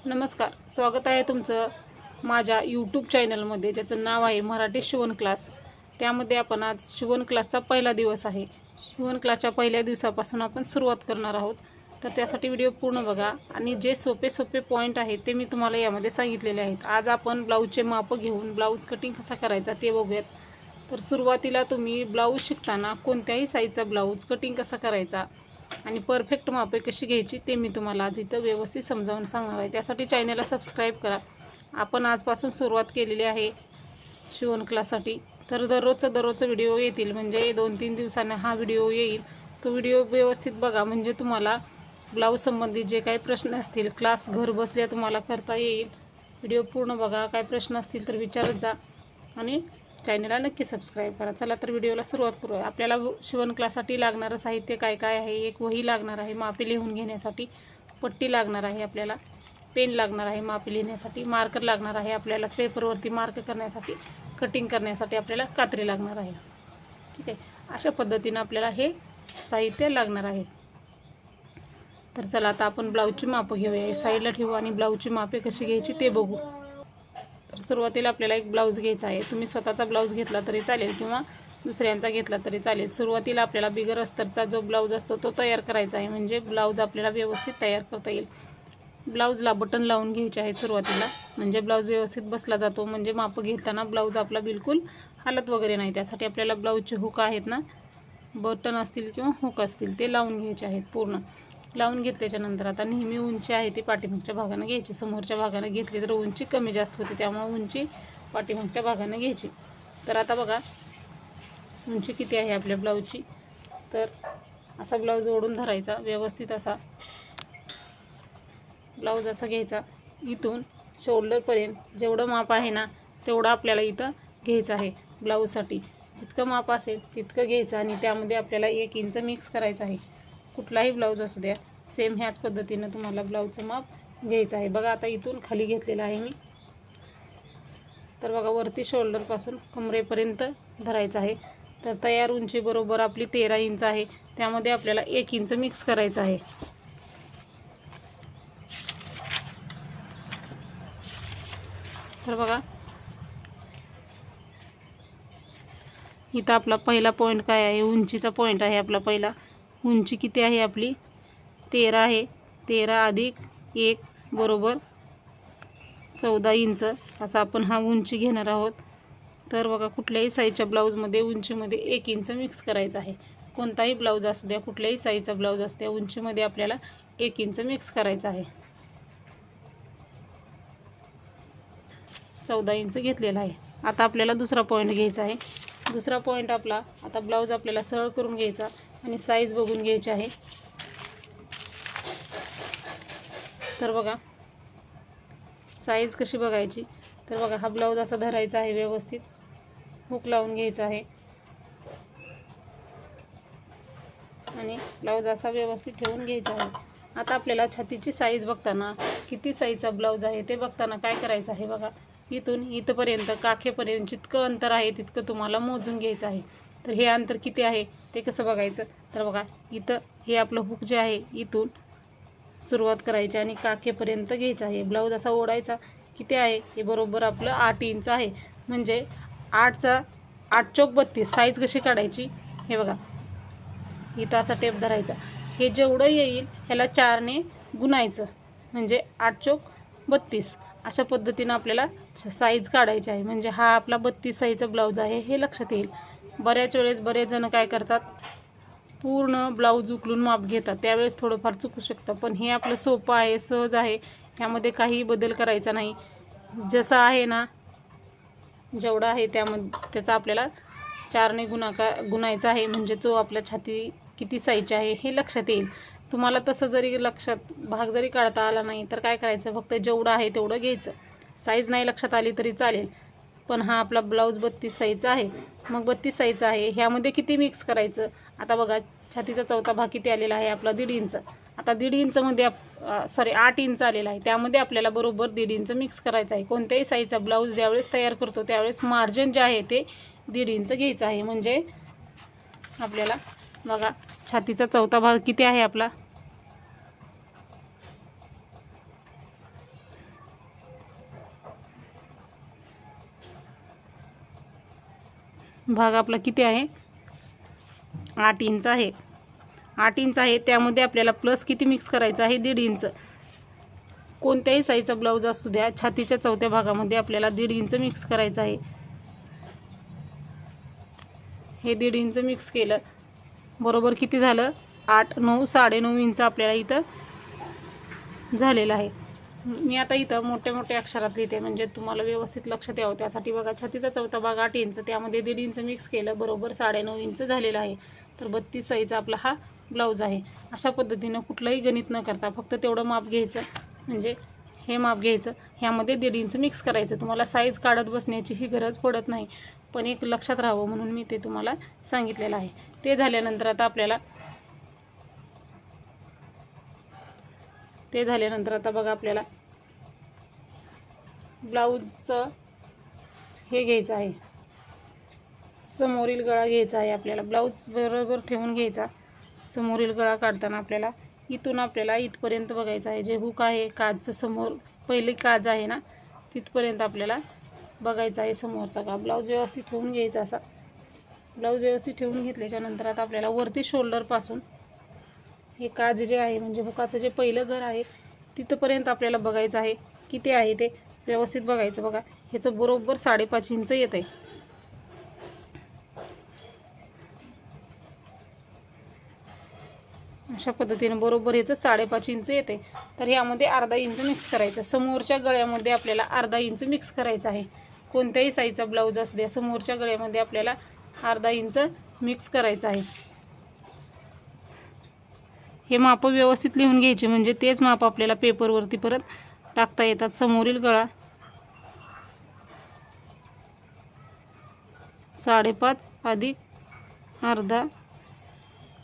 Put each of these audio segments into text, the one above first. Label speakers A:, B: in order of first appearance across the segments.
A: नमस्कार, स्वागत आहे तुमचं माझ्या यूट्यूब चॅनलमध्ये, ज्याचं नाव आहे मराठी शिवण क्लास। त्यामध्ये आपण आज शिवण क्लासचा पहिला दिवस आहे। शिवण क्लासच्या पहिल्या दिवसापासून आपण सुरुवात करणार आहोत, तर त्यासाठी व्हिडिओ पूर्ण बघा आणि जे सोपे पॉइंट आहेत ते मी तुम्हाला यामध्ये सांगितलेले आहेत। आज आपण ब्लाऊजचे माप घेऊन ब्लाऊज कटिंग कसा करायचा ते बघूयात। तर सुरुवातीला तुम्ही ब्लाऊज शिकताना कोणत्याही साईजचा ब्लाऊज कटिंग कसा करायचा आणि परफेक्ट मापे कशी घ्यायची ते मी तुम्हाला आज इथं व्यवस्थित समजावून सांगणार आहे। त्यासाठी चॅनलला सबस्क्राईब करा। आपण आजपासून सुरुवात केलेली आहे शिवण क्लाससाठी, तर दररोजचा व्हिडिओ येतील, म्हणजे 2-3 दिवसांनी हा व्हिडिओ येईल। तो व्हिडिओ व्यवस्थित बघा, म्हणजे तुम्हाला ब्लाऊज संबंधित जे काही प्रश्न असतील क्लास घर बसल्या तुम्हाला करता येईल। व्हिडिओ पूर्ण बघा, काय प्रश्न असतील तर विचारत जा आणि चॅनलला नक्की सबस्क्राईब करा। चला तर व्हिडिओला सुरुवात करूया। आपल्याला शिवण क्लाससाठी लागणारं साहित्य काय काय आहे? एक वही लागणार आहे मापे लिहून घेण्यासाठी, पट्टी लागणार आहे आपल्याला, पेन लागणार आहे मापे लिहिण्यासाठी, मार्कर लागणार आहे आपल्याला पेपरवरती मार्क करण्यासाठी, कटिंग करण्यासाठी आपल्याला कात्री लागणार आहे। ठीक आहे, अशा पद्धतीने आपल्याला हे साहित्य लागणार आहे। तर चला आता आपण ब्लाऊजची मापं घेऊया, साईडला ठेवू आणि ब्लाऊजची मापे कशी घ्यायची ते बघू। तर सुरुवातीला आपल्याला एक ब्लाऊज घ्यायचा आहे। तुम्ही स्वतःचा ब्लाऊज घेतला तरी चालेल किंवा दुसऱ्यांचा घेतला तरी चालेल। सुरुवातीला आपल्याला बिगर अस्तरचा जो ब्लाऊज असतो तो तयार करायचा आहे, म्हणजे ब्लाऊज आपल्याला व्यवस्थित तयार करता येईल। ब्लाऊजला बटन लावून घ्यायचे आहेत सुरुवातीला, म्हणजे ब्लाऊज व्यवस्थित बसला जातो, म्हणजे माप घेताना ब्लाऊज आपला बिलकुल हालत वगैरे नाही। त्यासाठी आपल्याला ब्लाऊजचे हुक आहेत ना, बटन असतील किंवा हुक असतील ते लावून घ्यायचे आहेत। पूर्ण लावून घेतल्याच्या नंतर आता नेहमी उंची आहे ती पाठीमागच्या भागाने घ्यायची। समोरच्या भागाने घेतली तर उंची कमी जास्त होते, त्यामुळे उंची पाठीमागच्या भागाने घ्यायची। तर आता बघा उंची किती आहे आपल्या ब्लाऊजची। तर असा ब्लाऊज ओढून धरायचा व्यवस्थित, असा ब्लाऊज असा घ्यायचा। इथून शोल्डरपर्यंत जेवढं माप आहे ना तेवढं आपल्याला इथं घ्यायचं आहे। ब्लाऊजसाठी जितकं माप असेल तितकं घ्यायचं आणि त्यामध्ये आपल्याला 1 इंच मिक्स करायचं आहे। कुठलाही ब्लाऊज असू द्या, सेम ह्याच पद्धतीनं तुम्हाला ब्लाऊजचं माप घ्यायचं आहे। बघा आता इथून खाली घेतलेलं आहे मी, तर बघा वरती शोल्डरपासून कमरेपर्यंत धरायचं आहे। तर तयार उंची बरोबर आपली 13 इंच आहे, त्यामध्ये आपल्याला 1 इंच मिक्स करायचं आहे। तर बघा इथं आपला पहिला पॉईंट काय आहे? उंचीचा पॉईंट आहे आपला पहिला। उंची किती आहे आपली? 13 आहे। 13 अधिक 1 बरोबर 14 इंच असा आपण हा उंची घेणार आहोत। तर बघा कुठल्याही साईजच्या ब्लाऊजमध्ये उंचीमध्ये 1 इंच मिक्स करायचं आहे। कोणताही ब्लाऊज असू द्या, कुठल्याही साईजचा ब्लाऊज असू द्या, उंचीमध्ये आपल्याला 1 इंच मिक्स करायचं आहे। 14 इंच घेतलेला आहे। आता आपल्याला दुसरा पॉईंट घ्यायचा आहे। दुसरा पॉईंट आपला, आता ब्लाऊज आपल्याला सरळ करून घ्यायचा आणि साईज बघून घ्यायची आहे। तर बघा साईज कशी बघायची? तर बघा हा ब्लाऊज असा धरायचा आहे, व्यवस्थित हुक लावून घ्यायचा आहे आणि ब्लाऊज असा व्यवस्थित ठेवून घ्यायचा आहे। आता आपल्याला छातीची साईज बघताना, किती साईजचा ब्लाऊज आहे ते बघताना काय करायचं आहे? बघा इथून इथपर्यंत काखेपर्यंत जितकं अंतर आहे तितकं तुम्हाला मोजून घ्यायचं आहे। तर हे अंतर किती आहे ते कसं बघायचं? तर बघा इथं हे आपलं हुक जे आहे इथून सुरुवात करायची आणि काखेपर्यंत घ्यायचं आहे। ब्लाऊज असा ओढायचा, किती आहे? हे बरोबर आपलं 8 इंच आहे, म्हणजे 8 चौक 32। साईज कशी काढायची? हे बघा इथं असा टेप धरायचा, हे जेवढं येईल ह्याला 4 ने गुणायचं, म्हणजे 8 चौक 32 अशा पद्धतीनं आपल्याला साईज काढायची आहे। म्हणजे हा आपला 32 साईजचा ब्लाऊज आहे हे लक्षात येईल। बऱ्याच वेळेस बरेच जण काय करतात, पूर्ण ब्लाऊज उकलून माप घेतात, त्यावेळेस थोडंफार चुकू शकतं। पण हे आपलं सोपं आहे, सहज आहे, ह्यामध्ये काही बदल करायचा नाही। जसं आहे ना, जेवढं आहे त्याचा आपल्याला 4 ने गुणायचं आहे, म्हणजे जो आपल्या छाती किती साईजची आहे हे लक्षात येईल। तुम्हाला तसं जरी लक्षात भाग जरी काढता आला नाही तर काय करायचं, फक्त जेवढं आहे तेवढं घ्यायचं। साईज नाही लक्षात आली तरी चालेल, पण हा आपला ब्लाऊज 32 साईजचा आहे। मग 32 साईजचा आहे, ह्यामध्ये किती मिक्स करायचं? आता बघा छातीचा चौथा भाग किती आलेला आहे आपला? 1.5 इंच। आता 1.5 इंचमध्ये 8 इंच आलेला आहे, त्यामध्ये आपल्याला बरोबर 1.5 इंच मिक्स करायचं आहे। कोणत्याही साईजचा ब्लाऊज ज्यावेळेस तयार करतो त्यावेळेस मार्जिन जे आहे ते 1.5 इंच घ्यायचं आहे। म्हणजे आपल्याला बघा छातीचा चौथा भाग किती आहे आपला? भाग आपला किती आहे, 8 इंच आहे. 8 इंच आहे, त्यामध्ये आपल्याला प्लस किती मिक्स करायचं आहे, 1.5 इंच. कोणत्याही साईजचा ब्लाऊज असू द्या, छातीच्या चौथ्या भागामध्ये आपल्याला 1.5 इंच मिक्स करायचं आहे. हे 1.5 इंच मिक्स केलं, बरोबर किती झालं, 8, 9, 9.5 इंच आपल्याला इथं झालेलं आहे. मी आता इथं मोठ्या मोठ्या अक्षरात लिहिते म्हणजे तुम्हाला व्यवस्थित लक्षात यावं, त्यासाठी बघा छातीचा चौथा भाग 8 इंच, त्यामध्ये 1.5 इंच मिक्स केलं, बरोबर 9.5 इंच झालेलं आहे. तर 32 साईजचा आपला हा ब्लाऊज आहे. अशा पद्धतीनं कुठलंही गणित न करता फक्त तेवढं माप घ्यायचं, म्हणजे हे माप घ्यायचं, ह्यामध्ये 1.5 इंच मिक्स करायचं. तुम्हाला साईज काढत बसण्याची ही गरज पडत नाही, पण एक लक्षात राहावं म्हणून मी ते तुम्हाला सांगितलेलं आहे. ते झाल्यानंतर आता बघा आपल्याला ब्लाऊजचं हे घ्यायचं आहे, समोरील गळा घ्यायचा आहे आपल्याला. ब्लाऊज बरोबर ठेवून घ्यायचा. समोरील गळा काढताना आपल्याला इथून आपल्याला इथपर्यंत बघायचं आहे. जे हुक आहे काजचं समोर पहिली काज आहे ना, तिथपर्यंत आपल्याला बघायचं आहे समोरचा का. ब्लाऊज व्यवस्थित ठेवून घ्यायचा. असा ब्लाऊज व्यवस्थित ठेवून घेतल्याच्या नंतर आता आपल्याला वरती शोल्डरपासून हे काज जे आहे म्हणजे हुकाचं जे पहिलं घर आहे तिथपर्यंत आपल्याला बघायचं आहे किती आहे ते व्यवस्थित बघायचं. बघा ह्याचं बरोबर 5.5 इंच येत आहे. अशा पद्धतीने बरोबर ह्याचं 5.5 इंच येते. तर ह्यामध्ये अर्धा इंच मिक्स करायचं. समोरच्या गळ्यामध्ये आपल्याला अर्धा इंच मिक्स करायचं आहे. कोणत्याही साईजचा ब्लाऊज असू द्या, समोरच्या गळ्यामध्ये आपल्याला अर्धा इंच मिक्स करायचं आहे. हे माप व्यवस्थित लिहून घ्यायचे म्हणजे तेच माप आपल्याला पेपरवरती परत टाकता येतात. समोरील गळा 5.5 अधिक अर्धा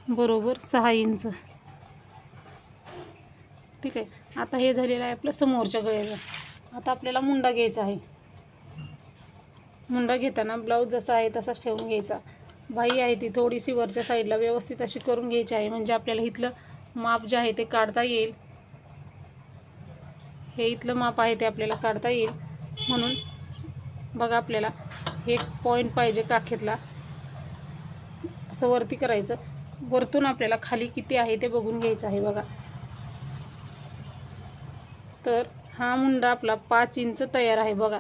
A: बरोबर 6 इंच. ठीक आहे. आता हे झालेलं आहे आपलं समोरच्या गळ्याचं. आता आपल्याला मुंडा घ्यायचा आहे. मुंडा घेताना ब्लाऊज जसा आहे तसाच ठेवून घ्यायचा. बाही आहे ती थोडीशी वरच्या साईडला व्यवस्थित अशी करून घ्यायची आहे म्हणजे आपल्याला इथलं माप जे आहे ते काढता येईल. हे इथलं माप आहे ते आपल्याला काढता येईल म्हणून बघा आपल्याला एक पॉईंट पाहिजे काखेतला, असं वरती करायचं. वरतून आपल्याला खाली किती आहे ते बघून घ्यायचं आहे. बघा तर हा मुंडा आपला 5 इंच तयार आहे. बघा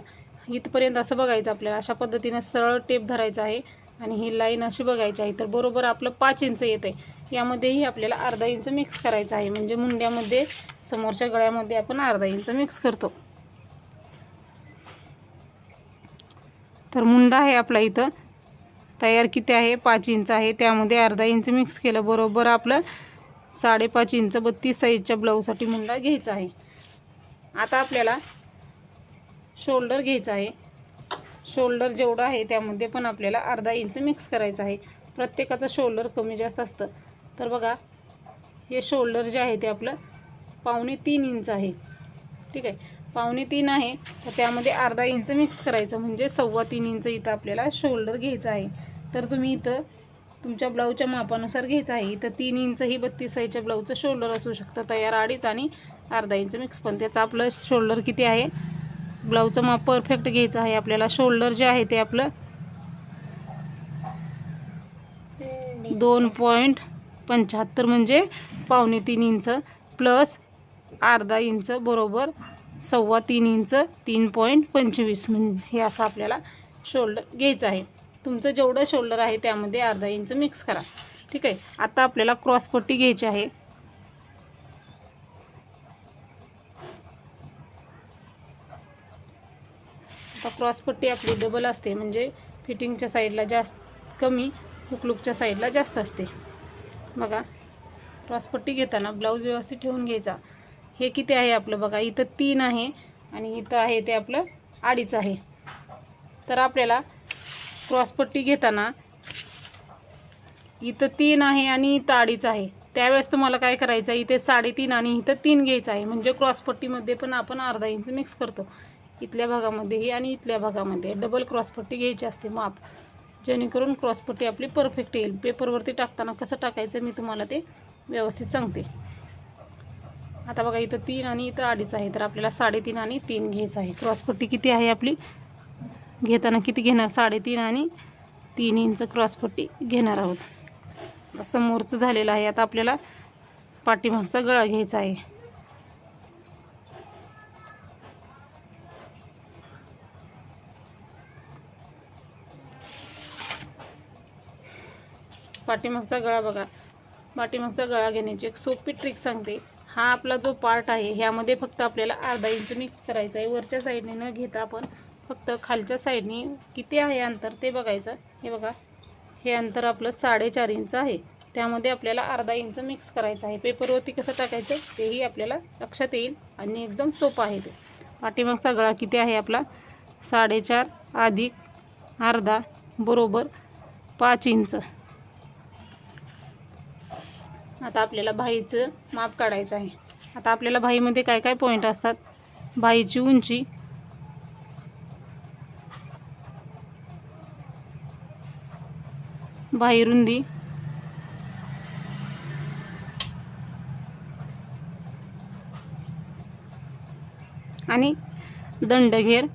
A: इथपर्यंत असं बघायचं आपल्याला. अशा पद्धतीने सरळ टेप धरायचा आहे आणि ही लाईन अशी बघायची आहे. तर बरोबर आपलं 5 इंच येते. यामध्येही आपल्याला अर्धा इंच मिक्स करायचं आहे म्हणजे मुंड्यामध्ये समोरच्या गळ्यामध्ये आपण अर्धा इंच मिक्स करतो. तर मुंडा आहे आपला इथं तयार किती आहे, 5 इंच आहे. त्यामध्ये अर्धा इंच मिक्स केलं, बरोबर आपलं 5.5 इंच 32 साईजच्या ब्लाऊजसाठी मुंडा घ्यायचा आहे. आता आपल्याला शोल्डर घ्यायचा आहे. शोल्डर जेवढं आहे त्यामध्ये पण आपल्याला अर्धा इंच मिक्स करायचं आहे. प्रत्येकाचं शोल्डर कमी जास्त असतं. तर बघा हे शोल्डर जे आहे ते आपलं 2.25 इंच आहे. ठीक आहे, 2.25 आहे. तर त्यामध्ये अर्धा इंच मिक्स करायचं म्हणजे 3.25 इंच इथं आपल्याला शोल्डर घ्यायचं आहे. तर तुम्ही इथं तुमच्या ब्लाऊजच्या मापानुसार घ्यायचं आहे. इथं 3 इंच ही 32 साईजच्या ब्लाऊजचं शोल्डर असू शकतं तयार 2.5 आणि अर्धा इंच मिक्स. पण त्याचं आपलं शोल्डर किती आहे, ब्लाऊजचं माप परफेक्ट घ्यायचं आहे आपल्याला. शोल्डर जे आहे ते आपलं 2.75 म्हणजे 2.25 इंच प्लस अर्धा इंच बरोबर 3.25 इंच 3.25 म्हणजे हे असं आपल्याला शोल्डर घ्यायचं आहे. तुमचं जेवढं शोल्डर आहे त्यामध्ये अर्धा इंच मिक्स करा. ठीक आहे. आता आपल्याला क्रॉसपट्टी घ्यायची आहे. आता क्रॉसपट्टी आपली डबल असते म्हणजे फिटिंगच्या साईडला जास्त कमी, हुकलूकच्या साईडला जास्त असते. बघा क्रॉसपट्टी घेताना ब्लाऊज व्यवस्थित ठेवून घ्यायचा. हे किती आहे आपलं बघा इथं 3 आहे आणि इथं आहे ते आपलं 2.5 आहे. तर आपल्याला क्रॉसपट्टी घेताना इथं 3 आहे आणि इथं 2.5 आहे. त्यावेळेस तुम्हाला काय करायचं आहे, इथे 3.5 आणि इथं 3 घ्यायचं आहे म्हणजे क्रॉसपट्टीमध्ये पण आपण अर्धा इंच मिक्स करतो. इथल्या भागामध्येही आणि इथल्या भागामध्ये डबल क्रॉसपट्टी घ्यायची असते माप, जेणेकरून क्रॉसपट्टी आपली परफेक्ट येईल. पेपरवरती टाकताना कसं टाकायचं मी तुम्हाला ते व्यवस्थित सांगते. आता बघा इथं 3 आणि इथं 2.5 आहे. तर आपल्याला 3.5 आणि 3 घ्यायचं आहे. क्रॉसपट्टी किती आहे आपली घेताना किती घेणार, 3.5 आणि 3 इंच क्रॉसपट्टी घेणार आहोत. समोरचं झालेलं आहे. आता आपल्याला पाठीमागचा गळा घ्यायचा आहे. पाठीमागचा गळा बघा. पाठीमागचा गळा घेण्याची एक सोपी ट्रिक सांगते. हा आपला जो पार्ट आहे ह्यामध्ये फक्त आपल्याला अर्धा इंच मिक्स करायचं आहे. वरच्या साईडने न घेता आपण फक्त खालच्या साईडने किती आहे अंतर ते बघायचं. हे बघा, हे अंतर आपलं 4.5 इंच आहे. त्यामध्ये आपल्याला अर्धा इंच मिक्स करायचं आहे. पेपरवरती कसं टाकायचं तेही आपल्याला लक्षात येईल आणि एकदम सोपं आहे ते. पाठीमागचा गळा किती आहे आपला 4.5 अधिक अर्धा बरोबर 5 इंच. आता आपल्याला बाहीचं माप काढायचं आहे. आता आपल्याला बाहीमध्ये काय काय पॉईंट असतात. बाहीची उंची, बाही रुंदी, आणि दंडघेर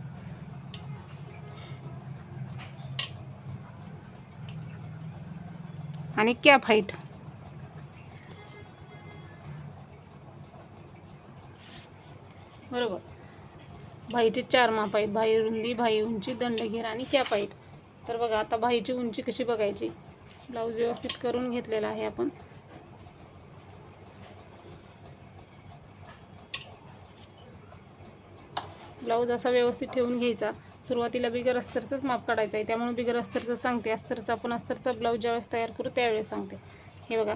A: आणि कॅप हाईट. बरोबर. बाहीचे 4 माप आहेत. बाही रुंदी, बाही उंची, दंडघेर आणि कॅप हाईट. तर बघा आता बाहीची उंची कशी बघायची. ब्लाऊज व्यवस्थित करून घेतलेला आहे आपण. ब्लाऊज असा व्यवस्थित ठेवून घ्यायचा. सुरुवातीला बिगर अस्तरचंच माप काढायचं आहे, त्यामुळे बिगर अस्तरचं सांगते. अस्तरचा आपण अस्तरचा ब्लाऊज ज्यावेळेस तयार करू त्यावेळेस सांगते. हे बघा,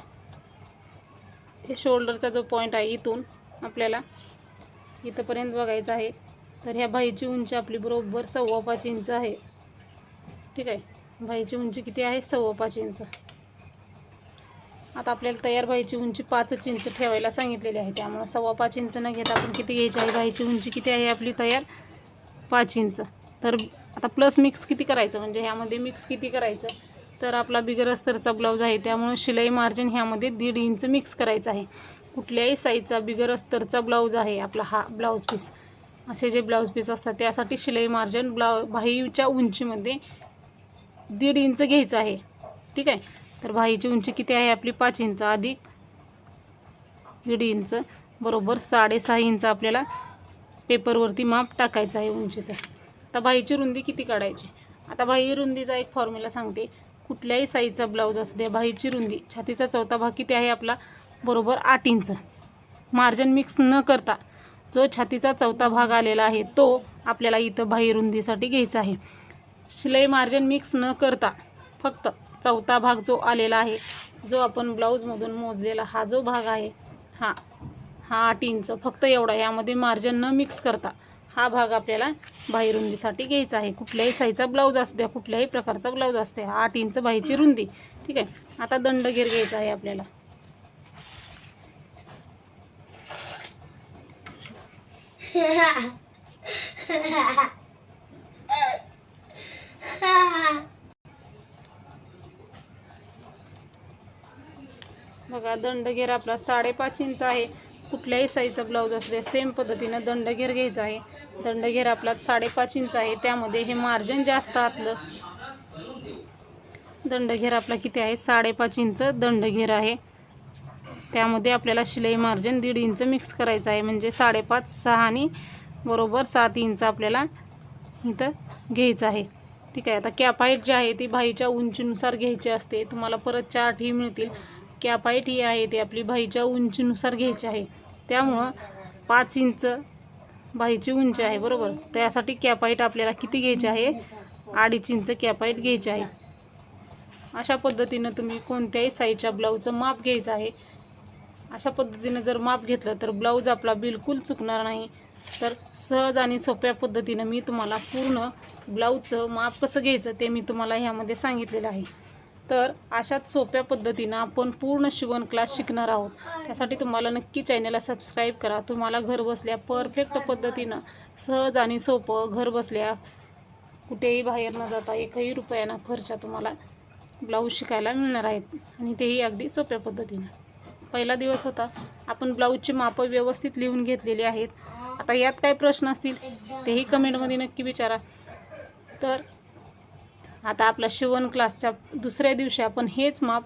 A: हे शोल्डरचा जो पॉईंट आहे इथून आपल्याला इथंपर्यंत बघायचं आहे. तर ह्या बाहीची उंची आपली बरोबर 5.25 इंच आहे. ठीक आहे. बाहीची उंची किती आहे 5.25 इंच. आता आपल्याला तयार बाहीची उंची 5 इंच ठेवायला सांगितलेली आहे. त्यामुळे 5.25 इंच न घेता आपण किती घ्यायची आहे. बाहीची उंची किती आहे आपली तयार 5 इंच. तर आता प्लस मिक्स किती करायचं म्हणजे ह्यामध्ये मिक्स किती करायचं. तर आपला बिगर अस्तरचा ब्लाऊज आहे त्यामुळे शिलाई मार्जिन ह्यामध्ये 1.5 इंच मिक्स करायचं आहे. कुठल्याही साईजचा बिगर अस्तरचा ब्लाऊज आहे आपला हा ब्लाऊज पीस, असे जे ब्लाऊज पीस असतात त्यासाठी शिलाई मार्जिन बाहीच्या उंचीमध्ये 1.5 इंच घ्यायचं आहे. ठीक आहे. तर बाहीची उंची किती आहे आपली 5 इंच अधिक 1.5 इंच बरोबर 6.5 इंच आपल्याला पेपरवरती माप टाकायचं आहे उंचीचं. आता बाहीची रुंदी किती काढायची. आता बाही रुंदीचा एक फॉर्म्युला सांगते. कुठल्याही साईजचा ब्लाऊज असू द्या, बाहीची रुंदी छातीचा चौथा भाग किती आहे आपला बरोबर 8 इंच. मार्जिन मिक्स न करता जो छातीचा चौथा भाग आलेला आहे तो आपल्याला इथं बाही रुंदीसाठी घ्यायचा आहे. शिलाई मार्जिन मिक्स न करता फक्त चौथा भाग जो आलेला आहे, जो आपण ब्लाऊजमधून मोजलेला हा जो भाग आहे हा 8 इंच फक्त एवढा, यामध्ये मार्जिन न मिक्स करता हा भाग आपल्याला बाही रुंदीसाठी घ्यायचा आहे. कुठल्याही साईजचा ब्लाऊज असू द्या, कुठल्याही प्रकारचा ब्लाऊज असते, 8 इंच बाहीची रुंदी. ठीक आहे. आता दंडघेर घ्यायचा आहे आपल्याला. बघा, दंडघेर आपला 5.5 इंच आहे. कुठल्याही साईजचा ब्लाऊज असू दे सेम पद्धतीनं दंडघेर घ्यायचा आहे. दंडघेर आपला 5.5 इंच आहे. त्यामध्ये हे मार्जिन जास्त आतलं. दंडघेर आपला किती आहे 5.5 इंच दंडघेर आहे. त्यामध्ये आपल्याला शिलाई मार्जिन 1.5 इंच मिक्स करायचं आहे. म्हणजे 5.5, 6 आणि बरोबर 7 इंच आपल्याला इथं घ्यायचं आहे. ठीक आहे. आता कॅप हाईट जी आहे ती बाहीच्या उंचीनुसार घ्यायची असते. तुम्हाला परत चार्ट ही मिळतील. कॅप हाईट ही आहे ती आपली बाहीच्या उंचीनुसार घ्यायची आहे. त्यामुळं 5 इंच बाहीची उंची आहे बरोबर. त्यासाठी कॅप हाईट आपल्याला किती घ्यायची आहे 2.5 इंच कॅप हाईट घ्यायची आहे. अशा पद्धतीनं तुम्ही कोणत्याही साईजच्या ब्लाऊजचं माप घ्यायचं आहे. अशा पद्धतीनं जर माप घेतलं तर ब्लाऊज आपला बिलकुल चुकणार नाही. तर सहज आणि सोप्या पद्धतीनं मी तुम्हाला पूर्ण ब्लाऊजचं माप कसं घ्यायचं ते मी तुम्हाला ह्यामध्ये सांगितलेलं आहे. तर अशाच सोप्या पद्धतीनं आपण पूर्ण शिवण क्लास शिकणार आहोत. त्यासाठी तुम्हाला नक्की चॅनलला सबस्क्राईब करा. तुम्हाला घर बसल्या परफेक्ट पद्धतीनं सहज आणि सोपं घर बसल्या कुठेही बाहेर न जाता 1ही रुपयाना खर्च तुम्हाला ब्लाऊज शिकायला मिळणार आहेत आणि तेही अगदी सोप्या पद्धतीनं. पहिला दिवस होता. आपण ब्लाऊजची मापं व्यवस्थित लिहून घेतलेली आहेत. आता यात काय प्रश्न असतील तेही कमेंटमध्ये नक्की विचारा. तर आता आपला शिवण क्लासच्या दुसऱ्या दिवशी आपण हेच माप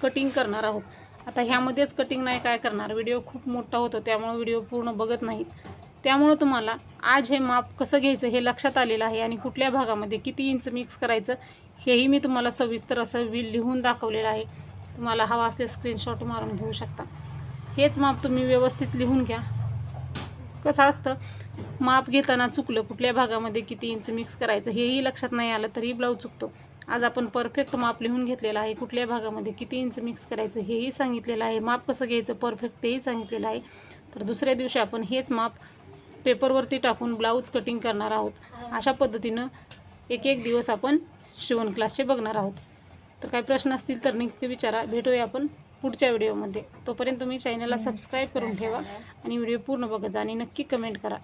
A: कटिंग करणार आहोत. आता ह्यामध्येच कटिंग नाही काय करणार, व्हिडिओ खूप मोठा होतो त्यामुळे व्हिडिओ पूर्ण बघत नाहीत. त्यामुळे तुम्हाला आज हे माप कसं घ्यायचं हे लक्षात आलेलं आहे आणि कुठल्या भागामध्ये किती इंच मिक्स करायचं हेही मी तुम्हाला सविस्तर असं लिहून दाखवलेलं आहे. तुम्हाला हवा असले स्क्रीनशॉट मारून घेऊ शकता. हेच माप तुम्ही व्यवस्थित लिहून घ्या. कसं असतं, माप घेताना चुकलं, कुठल्या भागामध्ये किती इंच मिक्स करायचं हेही लक्षात नाही आलं तरी ब्लाऊज चुकतो. आज आपण परफेक्ट माप लिहून घेतलेलं आहे. कुठल्या भागामध्ये किती इंच मिक्स करायचं हेही सांगितलेलं आहे. माप कसं घ्यायचं परफेक्ट तेही सांगितलेलं आहे. तर दुसऱ्या दिवशी आपण हेच माप पेपरवरती टाकून ब्लाऊज कटिंग करणार आहोत. अशा पद्धतीनं एक एक दिवस आपण शिवण क्लासचे बघणार आहोत. तर काही प्रश्न असतील तर नक्की विचारा. भेटूया आपण पुढच्या व्हिडिओमध्ये. तोपर्यंत तुम्ही चॅनलला सबस्क्राईब करून ठेवा आणि व्हिडिओ पूर्ण बघा आणि नक्की कमेंट करा.